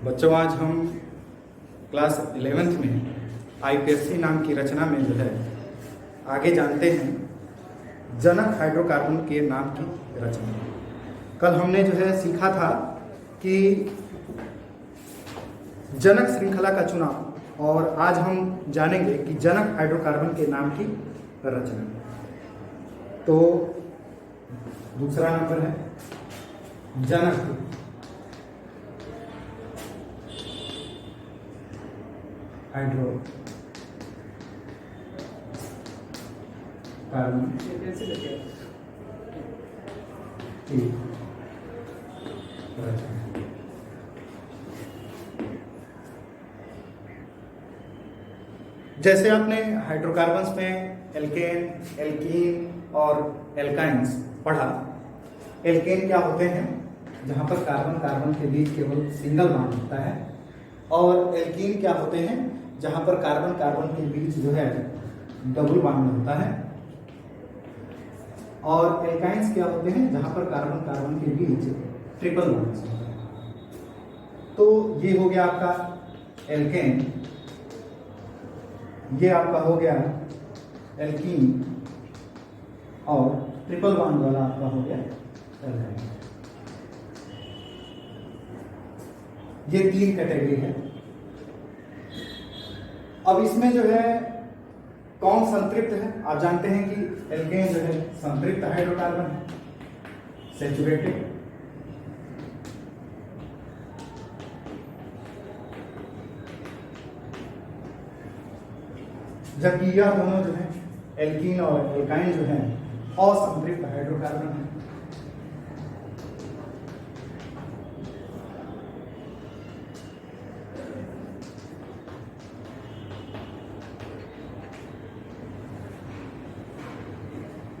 बच्चों, आज हम क्लास 11th में आईपीएससी नाम की रचना में जो है आगे जानते हैं जनक हाइड्रोकार्बन के नाम की रचना। कल हमने जो है सीखा था कि जनक श्रृंखला का चुनाव, और आज हम जानेंगे कि जनक हाइड्रोकार्बन के नाम की रचना। तो दूसरा नंबर है जनक हाइड्रो कार्बन की रचना। जैसे आपने हाइड्रोकार्बन्स में एल्केन, एल्कीन और एल्काइंस पढ़ा। एल्केन क्या होते हैं? जहां पर कार्बन कार्बन के बीच केवल सिंगल बॉन्ड होता है। और एल्कीन क्या होते हैं? जहां पर कार्बन कार्बन के बीच जो है डबल बॉन्ड होता है। और एल्काइंस क्या होते हैं? जहां पर कार्बन कार्बन के बीच ट्रिपल बॉन्ड होता है। तो ये हो गया आपका एल्केन, ये आपका हो गया एल्कीन, और ट्रिपल बॉन्ड वाला आपका हो गया एल्काइन। ये तीन कैटेगरी है। अब इसमें जो है कौन संतृप्त है? आप जानते हैं कि एल्केन जो है संतृप्त हाइड्रोकार्बन है, सैचुरेटेड। जबकि यह दोनों जो है एल्कीन और एल्काइन जो है असंतृप्त हाइड्रोकार्बन है।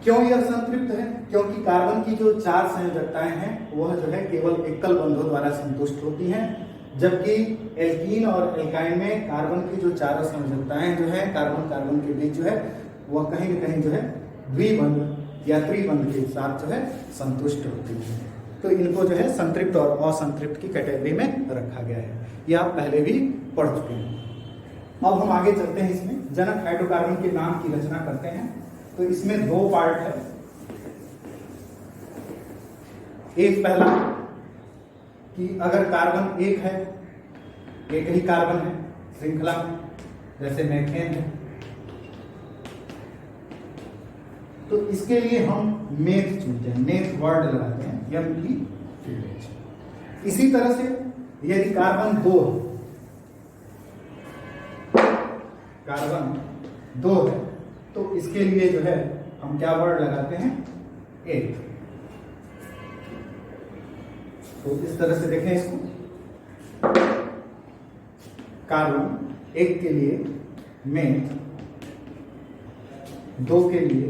क्यों यह संतृप्त है? क्योंकि कार्बन की जो चार संयोजकताएं हैं वह जो है केवल एकल बंधों द्वारा संतुष्ट होती हैं, जबकि एल्कीन और एल्काइन में कार्बन की जो चारों संयोजकताएं जो है कार्बन कार्बन के बीच जो है वह कहीं न कहीं जो है द्विबंध या त्रिबंध के साथ जो है संतुष्ट होती है। तो इनको जो है संतृप्त और असंतृप्त की कैटेगरी में रखा गया है। यह आप पहले भी पढ़ चुके हैं। अब हम आगे चलते हैं। इसमें जनक हाइड्रोकार्बन के नाम की रचना करते हैं। तो इसमें दो पार्ट है। एक पहला कि अगर कार्बन एक है, एक ही कार्बन है श्रृंखला में, जैसे मेथेन है, तो इसके लिए हम मेथ चुनते हैं, मेथ वर्ड लगाते हैं, METH। इसी तरह से यदि कार्बन दो है, कार्बन दो है, तो इसके लिए जो है हम क्या वर्ड लगाते हैं? एक। तो इस तरह से देखें इसको, कार्बन एक के लिए मेथ, दो के लिए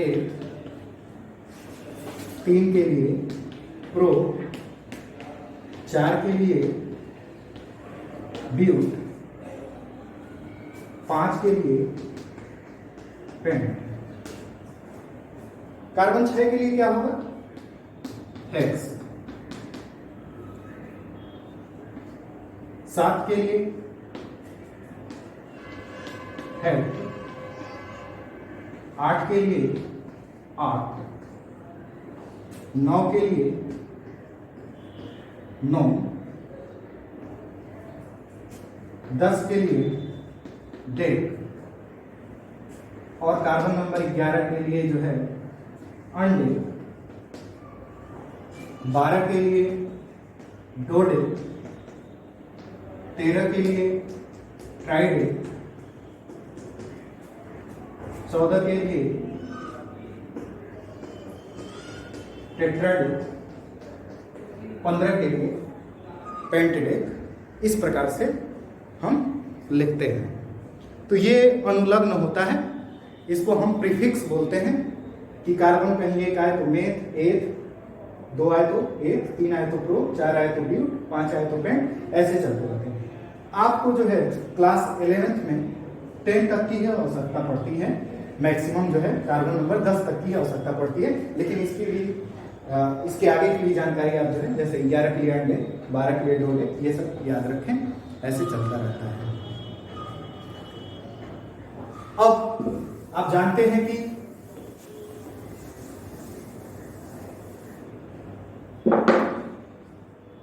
एक, तीन के लिए प्रो, चार के लिए ब्यूट, पांच के लिए पेंट। कार्बन 6 के लिए क्या होगा? हेक्स। 7 के लिए हेड, 8 के लिए आठ, 9 के लिए 9, 10 के लिए डेक, और कार्बन नंबर 11 के लिए जो है अंडे, 12 के लिए डोडे, 13 के लिए ट्राइडे, 14 के लिए टेट्राडे, 15 के लिए पेंटेडेक। इस प्रकार से हम लिखते हैं। तो ये अनुलग्न होता है, इसको हम प्रीफिक्स बोलते हैं कि कार्बन कहीं एक आए तो मेथ, एथ, दो आए तो एथ, तीन आए तो प्रो, चार आए तो ब्यूट, पांच आए तो पेंट, ऐसे चलते रहते हैं। आपको जो है क्लास 11th में 10 तक की है आवश्यकता पड़ती है, मैक्सिमम जो है कार्बन नंबर 10 तक की आवश्यकता पड़ती है। लेकिन इसके लिए इसके आगे की भी जानकारी आप जो है, जैसे 11 के लिए अंडे, 12 के लिए जोड़े, ये सब याद रखें, ऐसे चलता रहता है। अब आप जानते हैं कि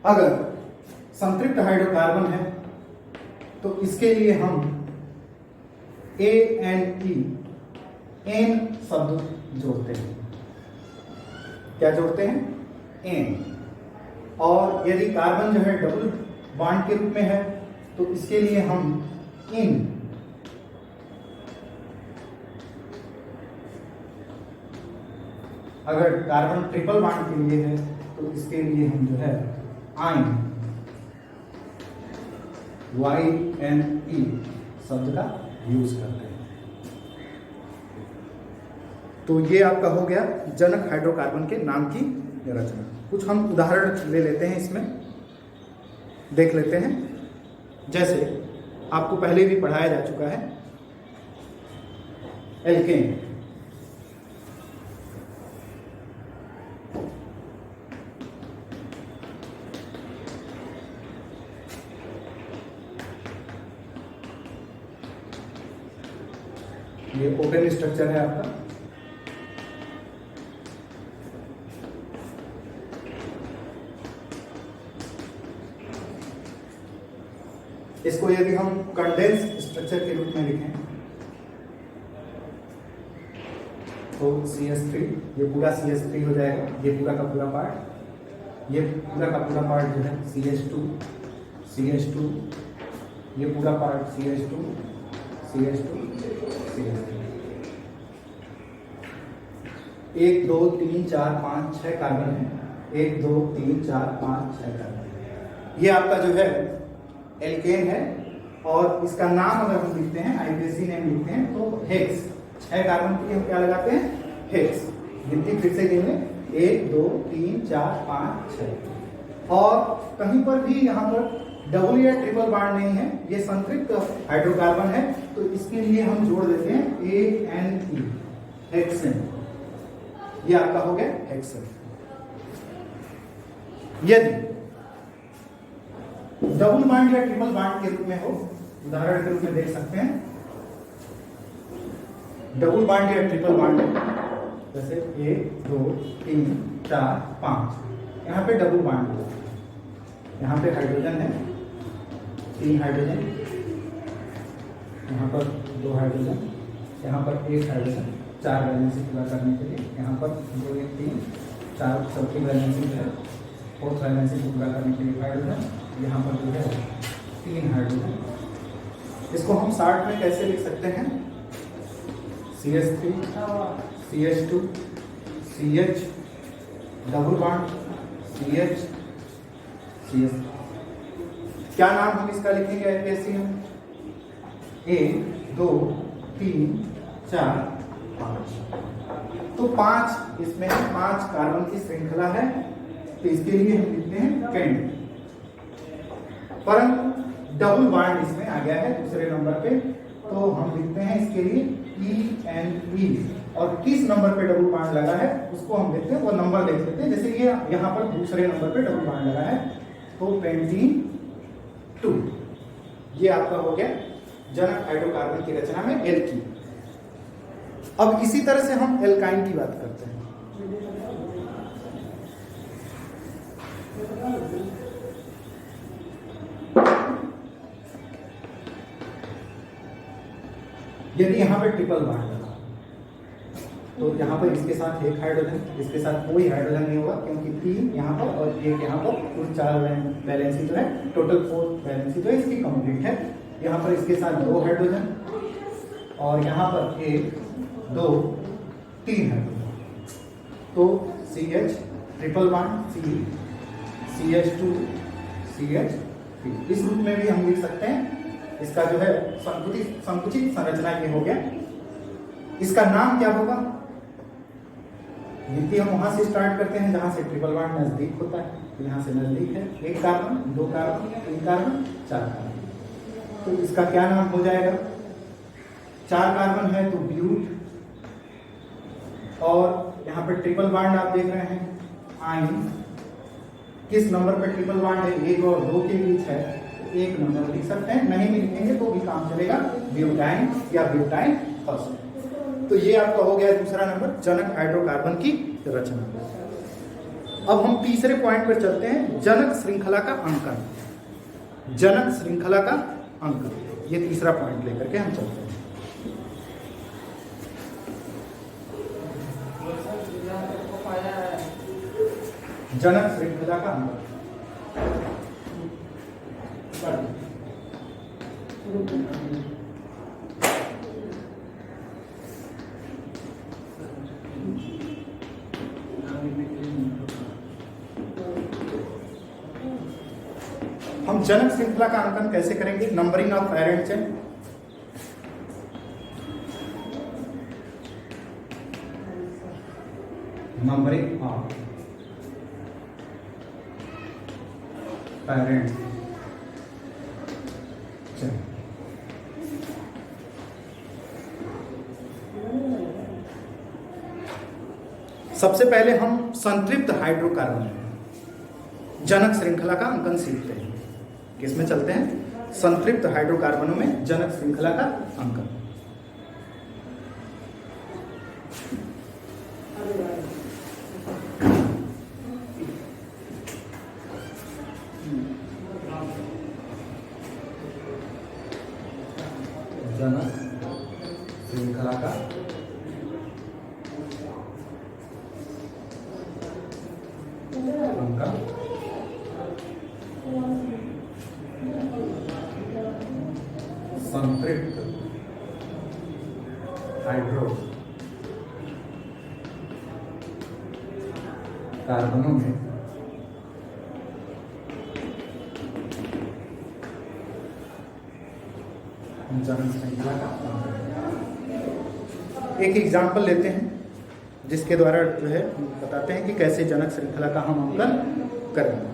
अगर संतृप्त हाइड्रोकार्बन है तो इसके लिए हम ANE एन शब्द जोड़ते हैं। क्या जोड़ते हैं? एन। और यदि कार्बन जो है डबल बॉन्ड के रूप में है तो इसके लिए हम इन। अगर कार्बन ट्रिपल बॉन्ड के लिए है तो इसके लिए हम जो है आइन, YNE शब्द का यूज करते हैं। तो ये आपका हो गया जनक हाइड्रोकार्बन के नाम की रचना। कुछ हम उदाहरण ले लेते हैं, इसमें देख लेते हैं। जैसे आपको पहले भी पढ़ाया जा चुका है एल्केन। ये ओपन स्ट्रक्चर है आपका। इसको यदि हम कंडेंस स्ट्रक्चर के रूप में लिखें तो CH3, ये पूरा CH3 हो जाएगा, ये पूरा का पूरा पार्ट, ये पूरा का पूरा पार्ट जो है CH2, CH2, ये पूरा part CH2, CH2, CH2। 1 2 3 4 5 6 carbon है। 1 2 3 4 5 6 कार्बन। ये आपका जो है एल्केन है। और इसका नाम अगर हम लिखते हैं, IUPAC नेम लिखते हैं तो हेक्स। 6 कार्बन के लिए हम क्या लगाते हैं? हेक्स। गिनती फिर से गिने, 1 2 3 4 5 6। और कहीं पर भी यहाँ पर डबल या ट्रिपल बॉन्ड नहीं है, ये संतृप्त हाइड्रोकार्बन है, तो इसके लिए हम जोड़ देते हैं ANE, हेक्सेन। ये आपका हो गया हेक्सेन। यदि डबल बॉन्ड या ट्रिपल बॉन्ड के रूप में हो, उदाहरण के रूप में देख सकते हैं, डबल बॉन्ड या ट्रिपल बॉन्ड जैसे 1 2 3 4 5, यहाँ पे डबल बॉन्ड हो, यहाँ पे हाइड्रोजन है, 3 हाइड्रोजन, यहाँ पर 2 हाइड्रोजन, यहाँ पर 1 हाइड्रोजन, 4 वैलेंसी पूरा करने के लिए, यहाँ पर 2 1 3 4 चौथी वैलेंसी है, 4th वैलेंसी पूरा करने के लिए हाइड्रोजन, यहाँ पर जो है 3 हाइड्रोजन। इसको हम शॉर्ट में कैसे लिख सकते हैं? CH3, CH2, CH, double bond, CH, CH। क्या नाम हम इसका लिखेंगे IUPAC में? 1 2 3 4 5। तो 5 इसमें 5 कार्बन की श्रृंखला है, तो इसके लिए हम लिखते हैं कैंड। परंतु डबल बॉन्ड इसमें आ गया है दूसरे नंबर पे, तो हम लिखते हैं इसके लिए ENE। और किस नंबर पे डबल बॉन्ड लगा है उसको हम देखते हैं, वो नंबर देख लेते हैं। जैसे ये यहाँ पर दूसरे नंबर पे डबल बॉन्ड लगा है, तो पेंटीन 2। ये आपका हो गया जनक हाइड्रोकार्बन की रचना में एल्कीन। अब इसी तरह से हम एल्काइन की बात करते हैं। यदि यहाँ पे ट्रिपल बॉन्ड लगा तो यहाँ पर इसके साथ 1 हाइड्रोजन, इसके साथ कोई हाइड्रोजन नहीं होगा, क्योंकि 3 यहाँ पर और 1 यहाँ पर, कुल 4 वैलेंसी जो है, टोटल 4 वैलेंसी जो है इसकी कंप्लीट है। यहाँ पर इसके साथ 2 हाइड्रोजन और यहाँ पर 1 2 3 हाइड्रोजन, तो CH triple bond C, CH2 CH3। इस रूप में भी हम लिख सकते हैं। इसका जो है संकुचित संरचना ये हो गया। इसका नाम क्या होगा? गिनती हम वहां से स्टार्ट करते हैं जहां से ट्रिपल बॉन्ड नजदीक होता है, तो यहाँ से नजदीक है 1 कार्बन, 2 कार्बन, 3 कार्बन, 4 कार्बन। तो इसका क्या नाम हो जाएगा? 4 कार्बन है तो ब्यूट, और यहाँ पर ट्रिपल बॉन्ड आप देख रहे हैं आइन, किस नंबर पे ट्रिपल बॉन्ड है, 1 और 2 के बीच है, 1 नंबर लिख सकते हैं, नहीं भी लिखेंगे तो भी काम चलेगा, ब्यूटाइन या ब्यूटाइन फर्स्ट। तो ये आपका हो गया दूसरा नंबर, जनक हाइड्रोकार्बन की रचना। अब हम तीसरे पॉइंट पर चलते हैं, जनक श्रृंखला का अंकन। जनक श्रृंखला का अंकन, ये तीसरा पॉइंट लेकर के हम चलते हैं। जनक श्रृंखला का अंकन। हम जनक श्रृंखला का अंकन कैसे करेंगे? Numbering of parent chain, numbering of parent chain. सबसे पहले हम संतृप्त हाइड्रोकार्बन जनक श्रृंखला का अंकन सीखते हैं। किसमें चलते हैं? संतृप्त हाइड्रोकार्बनों में जनक श्रृंखला का अंकन। जनक श्रृंखला का अंकन संतृप्त हाइड्रो कार्बनों में जनक श्रृंखला का। एक एग्जाम्पल लेते हैं जिसके द्वारा जो है बताते हैं कि कैसे जनक श्रृंखला का हम अंकन करेंगे।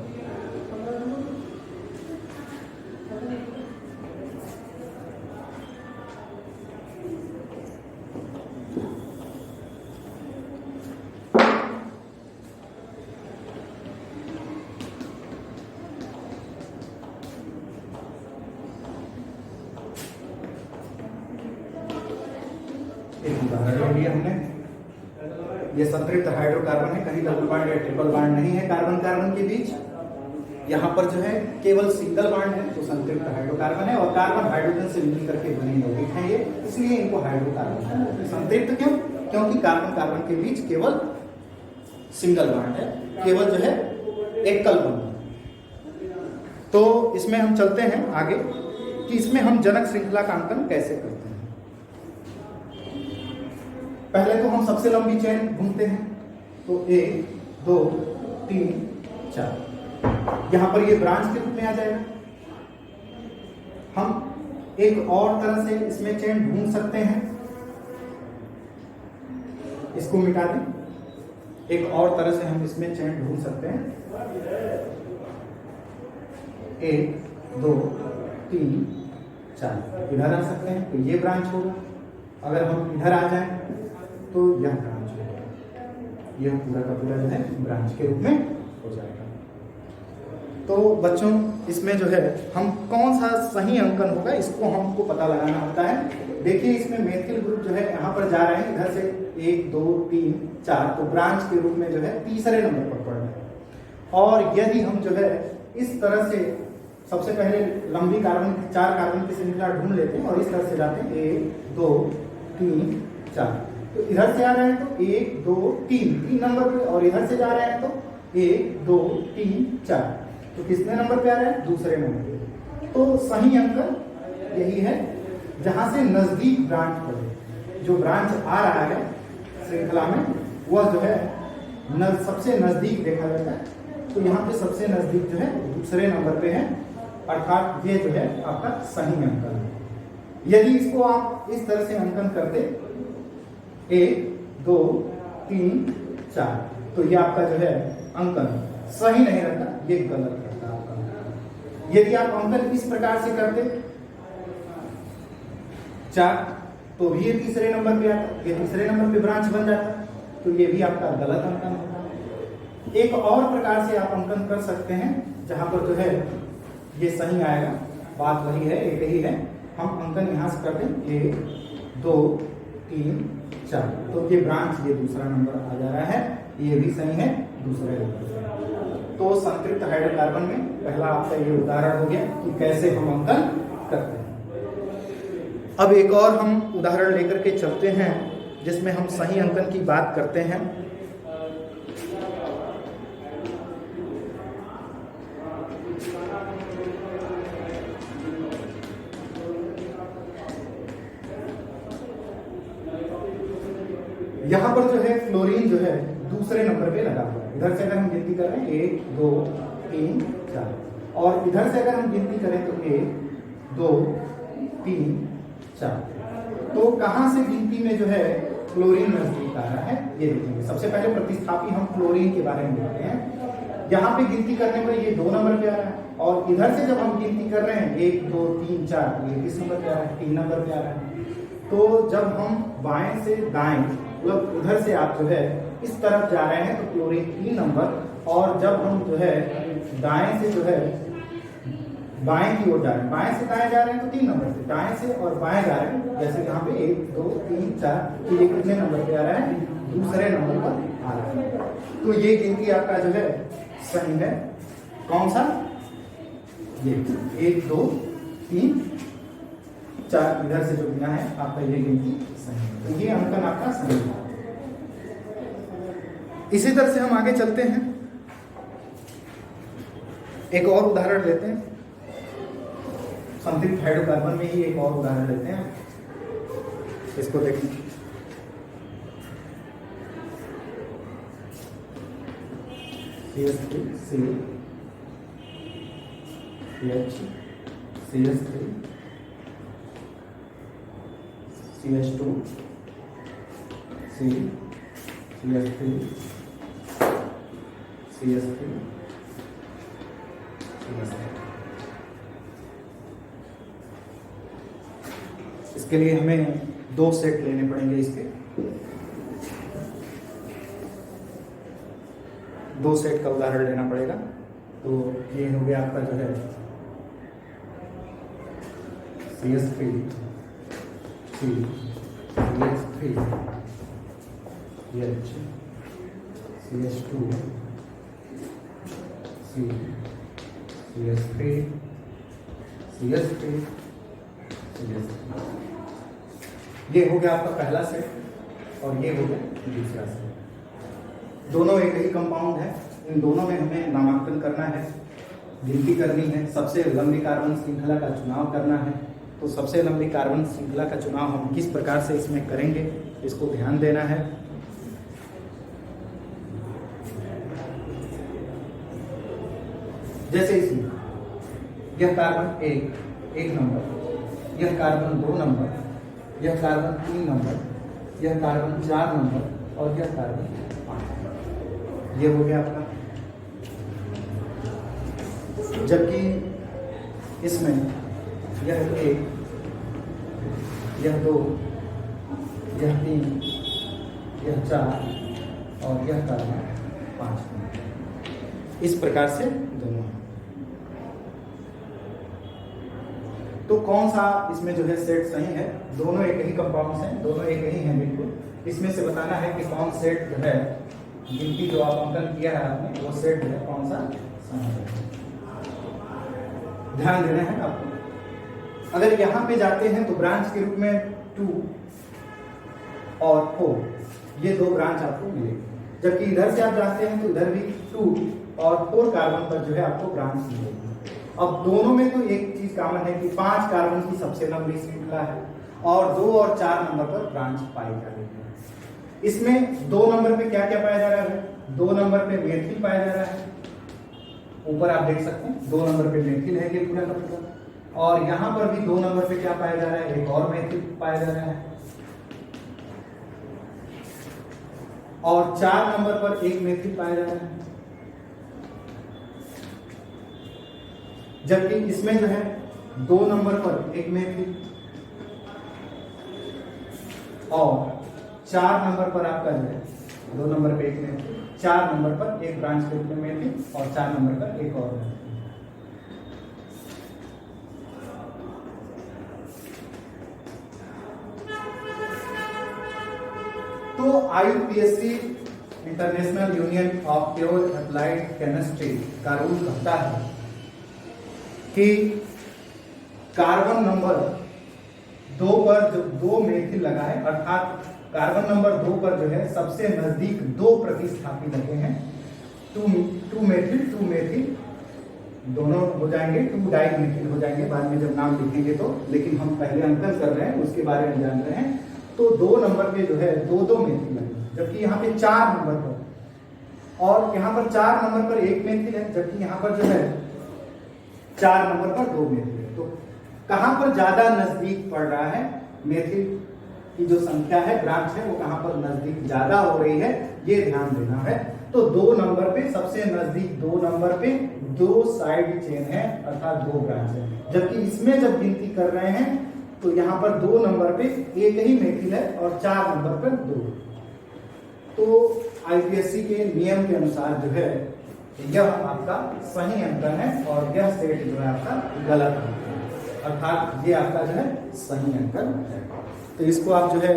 एक उदाहरण लिया हमने, ये संतृप्त हाइड्रोकार्बन है, कहीं डबल बॉन्ड या ट्रिपल बॉन्ड नहीं है कार्बन कार्बन के बीच। यहाँ पर जो है केवल सिंगल बॉन्ड है तो संतृप्त हाइड्रोकार्बन है, और कार्बन हाइड्रोजन से मिल करके बने यौगिक हैं ये, इसलिए इनको हाइड्रोकार्बन। संतृप्त क्यों? क्योंकि कार्बन कार्बन के बीच केवल सिंगल बॉन्ड है, केवल जो है एकल बॉन्ड। तो इसमें हम चलते हैं आगे कि इसमें हम जनक श्रृंखला का अंकन कैसे करते हैं। पहले तो हम सबसे लंबी चेन ढूंढते हैं, तो 1 2 3 4, यहां पर ये ब्रांच के रूप में आ जाएगा। हम एक और तरह से इसमें चेन ढूंढ सकते हैं, इसको मिटा दें। एक और तरह से हम इसमें चेन ढूंढ सकते हैं, 1 2 3 4, इधर आ सकते हैं तो ये ब्रांच होगा। अगर हम इधर आ जाएं तो यह ब्रांच होगा, यह पूरा का पूरा जो है ब्रांच के रूप में हो जाएगा। तो बच्चों इसमें जो है हम कौन सा सही अंकन होगा इसको हमको पता लगाना होता है। देखिए इसमें मेथिल ग्रुप जो है यहाँ पर जा रहे हैं, इधर से 1 2 3 4, तो ब्रांच के रूप में जो है तीसरे नंबर पर पड़ रहे हैं। और यदि हम जो है इस तरह से सबसे पहले लंबी कार्बन 4 कार्बन की श्रृंखला ढूंढ लेते हैं और इस तरह से जाते हैं 1 2 3 4, तो इधर से आ रहे हैं तो 1 2 3 नंबर पे, और इधर से जा रहे हैं तो 1 2 3 4, तो कितने नंबर पे आ रहे हैं? दूसरे नंबर पे। तो सही अंकन यही है जहां से नजदीक ब्रांच पड़े, जो ब्रांच आ रहा है श्रृंखला में वह जो है सबसे नजदीक देखा जाता है। तो यहाँ पे सबसे नजदीक जो है दूसरे नंबर पे है, अर्थात ये जो है आपका सही अंकन है। यदि इसको आप इस तरह से अंकन करते 1 2 3 4, तो ये आपका जो है अंकन सही नहीं रहता, ये गलत रहता आपका। यदि आप अंकन इस प्रकार से करते 4, तो भी ये तीसरे नंबर पे आता, ये तीसरे नंबर पे ब्रांच बन जाता, तो ये भी आपका गलत अंकन होता। एक और प्रकार से आप अंकन कर सकते हैं जहां पर जो है ये सही आएगा, बात वही है, एक ही है। हम अंकन यहां से कर दें 1 2 3 4, तो ये ब्रांच, ये दूसरा नंबर आ जा रहा है, ये भी सही है दूसरे नंबर से। तो संतृप्त हाइड्रोकार्बन में पहला आपका ये उदाहरण हो गया कि कैसे हम अंकन करते हैं। अब एक और हम उदाहरण लेकर के चलते हैं जिसमें हम सही अंकन की बात करते हैं। यहां पर जो है फ्लोरीन जो है दूसरे नंबर पे लगा हुआ है। इधर से अगर हम गिनती करें 1 2 3 4, और इधर से अगर हम गिनती करें तो 1 2 3 4, तो कहां से गिनती में जो है क्लोरीन नजदीक आ रहा है ये देखेंगे। सबसे पहले प्रतिस्थापी हम क्लोरीन के बारे में देखते हैं। यहाँ पे गिनती करने पर ये 2 नंबर पे आ रहा है, और इधर से जब हम गिनती कर रहे हैं 1 2 3 4, ये किस नंबर पे आ रहा है? 3 नंबर पे आ रहा है। तो जब हम बाएं से दाएं, मतलब उधर से आप जो है इस तरफ जा रहे हैं तो क्लोरीन 3 नंबर, और जब हम जो है दाएं से जो है बाएं की ओर जा रहे हैं, बाएं से दाएं जा रहे हैं तो 3 नंबर से, दाएं से और बाएं जा रहे हैं, जैसे यहाँ पे 1 2 3 4, तो ये कितने नंबर पे आ रहा है? दूसरे नंबर पर आ रहा है। तो ये गिनती आपका जो है सही है। कौन सा? ये 1 2 3 4, इधर से जो गिना है आपका ये गिनती सही है, तो ये अंकन आपका सही है। इसी तरह से हम आगे चलते हैं, एक और उदाहरण लेते हैं। संतृप्त हाइड्रोकार्बन में ही एक और उदाहरण लेते हैं, इसको देखें। CH3 CH CH3 CH2 CH3 CH3 इसके लिए हमें 2 सेट लेने पड़ेंगे, इसके 2 सेट का उदाहरण लेना पड़ेगा। तो ये हो गया आपका जो है CH3 CH3 CH2 CH3 CH3 ये हो गया आपका पहला सेट, और ये हो गया दूसरा सेट। दोनों एक ही कंपाउंड है, इन दोनों में हमें नामांकन करना है, गिनती करनी है, सबसे लंबी कार्बन श्रृंखला का चुनाव करना है। तो सबसे लंबी कार्बन श्रृंखला का चुनाव हम किस प्रकार से इसमें करेंगे, इसको ध्यान देना है। जैसे इसमें यह कार्बन 1 नंबर, यह कार्बन 2 नंबर, यह कार्बन 3 नंबर, यह कार्बन 4 नंबर, और यह कार्बन 5 नंबर। ये हो गया आपका। जबकि इसमें यह 1, यह 2, यह 3, यह 4, और यह कार्बन 5 नंबर। इस प्रकार से दोनों। तो कौन सा इसमें जो है सेट सही है? दोनों एक ही कंपाउंड्स हैं, दोनों एक ही हैं बिल्कुल। इसमें से बताना है कि कौन सेट जो है गिनती जो आप अंकन किया है आपने, वो सेट जो है कौन सा सही है, ध्यान देना है आपको। अगर यहाँ पे जाते हैं तो ब्रांच के रूप में 2 और 4, ये 2 ब्रांच आपको मिलेगी। जबकि इधर से आप जाते हैं तो इधर भी 2 और 4 कार्बन पर जो है आपको ब्रांच मिलेगी। अब दोनों में तो एक चीज कॉमन है कि 5 कार्बन की सबसे लंबी श्रृंखला है, और 2 और 4 नंबर पर ब्रांच पाई जा रही है। इसमें 2 नंबर पे क्या क्या पाया जा रहा है? 2 नंबर पे मेथिल पाया जा रहा है, ऊपर आप देख सकते हैं 2 नंबर पे मेथिल है ये पूरा का पूरा, और यहाँ पर भी 2 नंबर पे क्या पाया जा रहा है? एक और मेथिल पाया जा रहा है, और 4 नंबर पर एक मेथिल पाया जा रहा है। जबकि इसमें जो है 2 नंबर पर एक मेथिल और 4 नंबर पर आपका जो है 2 नंबर पे एक मेथिल, 4 नंबर पर एक ब्रांच के रूप में मेथिल और 4 नंबर पर एक और है। तो IUPAC international union of pure applied chemistry का रूल कहता है कि कार्बन नंबर 2 पर जो 2 मेथिल लगा है, अर्थात कार्बन नंबर 2 पर जो है सबसे नजदीक 2 प्रतिस्थापी लगे हैं, 2 मेथिल दोनों हो जाएंगे, 2 डाई मेथिल हो जाएंगे बाद में जब नाम लिखेंगे तो, लेकिन हम पहले अंकन कर रहे हैं उसके बारे में जान रहे हैं। तो 2 नंबर पे जो है 2 मेथिल लगे, जबकि यहाँ पे 4 नंबर पर, और यहाँ पर 4 नंबर पर 1 मेथिल है, जबकि यहाँ पर जो है 4 नंबर पर 2 मेथिल है। तो कहाँ पर ज्यादा नजदीक पड़ रहा है, मेथिल की जो संख्या है, ब्रांच है, वो कहाँ पर नजदीक ज्यादा हो रही है, ये ध्यान देना है। तो 2 नंबर पे सबसे नजदीक 2 नंबर पे 2 साइड चेन है, अर्थात 2 ब्रांच है, जबकि इसमें जब गिनती कर रहे हैं तो यहाँ पर 2 नंबर पे एक ही मेथिल है और 4 नंबर पर 2। तो IUPAC के नियम के अनुसार जो है यह आपका सही अंकन है और यह सेट जो है आपका गलत अंकन है, अर्थात ये आपका जो है सही अंकन है। तो इसको आप जो है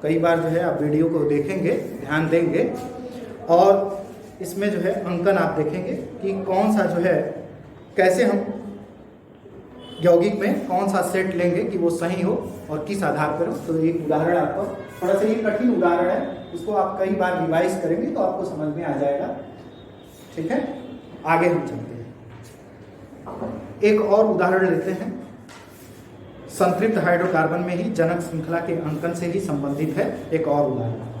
कई बार जो है आप वीडियो को देखेंगे, ध्यान देंगे और इसमें जो है अंकन आप देखेंगे कि कौन सा जो है, कैसे हम यौगिक में कौन सा सेट लेंगे कि वो सही हो और किस आधार पर हो। तो एक उदाहरण आपको, थोड़ा सा ये कठिन उदाहरण है, इसको आप कई बार रिवाइज करेंगे तो आपको समझ में आ जाएगा। ठीक है, आगे हम चलते हैं। एक और उदाहरण लेते हैं, संतृप्त हाइड्रोकार्बन में ही जनक श्रृंखला के अंकन से ही संबंधित है एक और उदाहरण।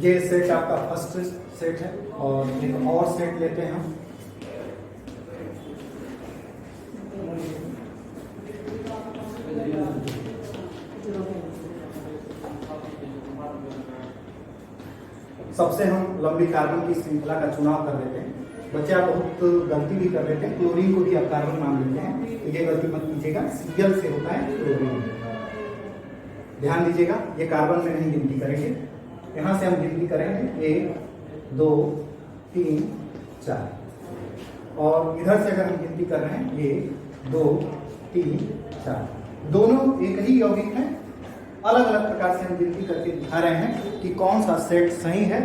ये सेट आपका फर्स्ट सेट है और एक और सेट लेते हैं हम। सबसे हम लंबी कार्बन की श्रृंखला का चुनाव कर लेते हैं। बच्चे आप बहुत गलती भी कर लेते हैं, क्लोरीन को भी आप कार्बन मान लेते हैं, तो ये गलती मत कीजिएगा, Cl से होता है क्लोरीन। ध्यान दीजिएगा, ये कार्बन में नहीं गिनती करेंगे, यहाँ से हम गिनती करेंगे 1 2 3 4 और इधर से अगर हम गिनती कर रहे हैं 1 2 3 4, दोनों एक ही यौगिक हैं, अलग अलग प्रकार से हम गिनती करके दिखा रहे हैं कि कौन सा सेट सही है।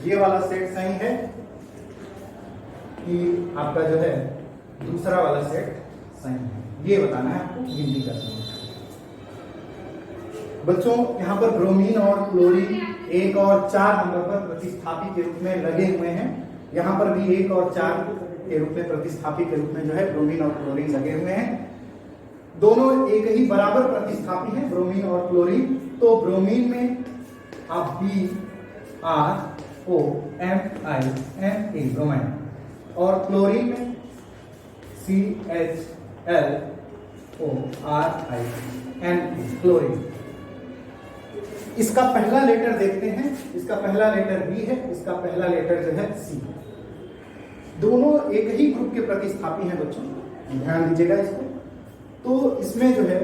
ये वाला सेट सही है कि आपका जो है दूसरा वाला सेट सही है, ये बताना है आपको गिनती करना है। बच्चों यहाँ पर ब्रोमीन और क्लोरीन 1 और 4 नंबर पर प्रतिस्थापी के रूप में लगे हुए हैं। यहाँ पर भी 1 और 4 के रूप में प्रतिस्थापी के रूप में जो है ब्रोमीन और क्लोरीन लगे हुए हैं। दोनों एक ही बराबर प्रतिस्थापी हैं, ब्रोमीन और क्लोरीन। तो ब्रोमीन में आप BROMINE ब्रोमाइन, और क्लोरीन में CHLORIN क्लोरीन। इसका पहला लेटर देखते हैं, इसका पहला लेटर B है, इसका पहला लेटर जो है C। दोनों एक ही ग्रुप के प्रतिस्थापी हैं बच्चों, ध्यान दीजिएगा इसको। तो इसमें जो है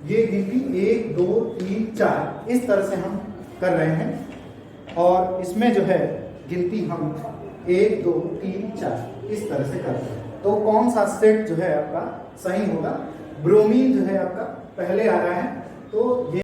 ये गिनती 1 2 3 4 इस तरह से हम कर रहे हैं, और इसमें जो है गिनती हम 1 2 3 4 इस तरह से कर रहे हैं। तो कौन सा सेट जो है आपका सही होगा? ब्रोमीन जो है आपका पहले आ रहा है, तो ये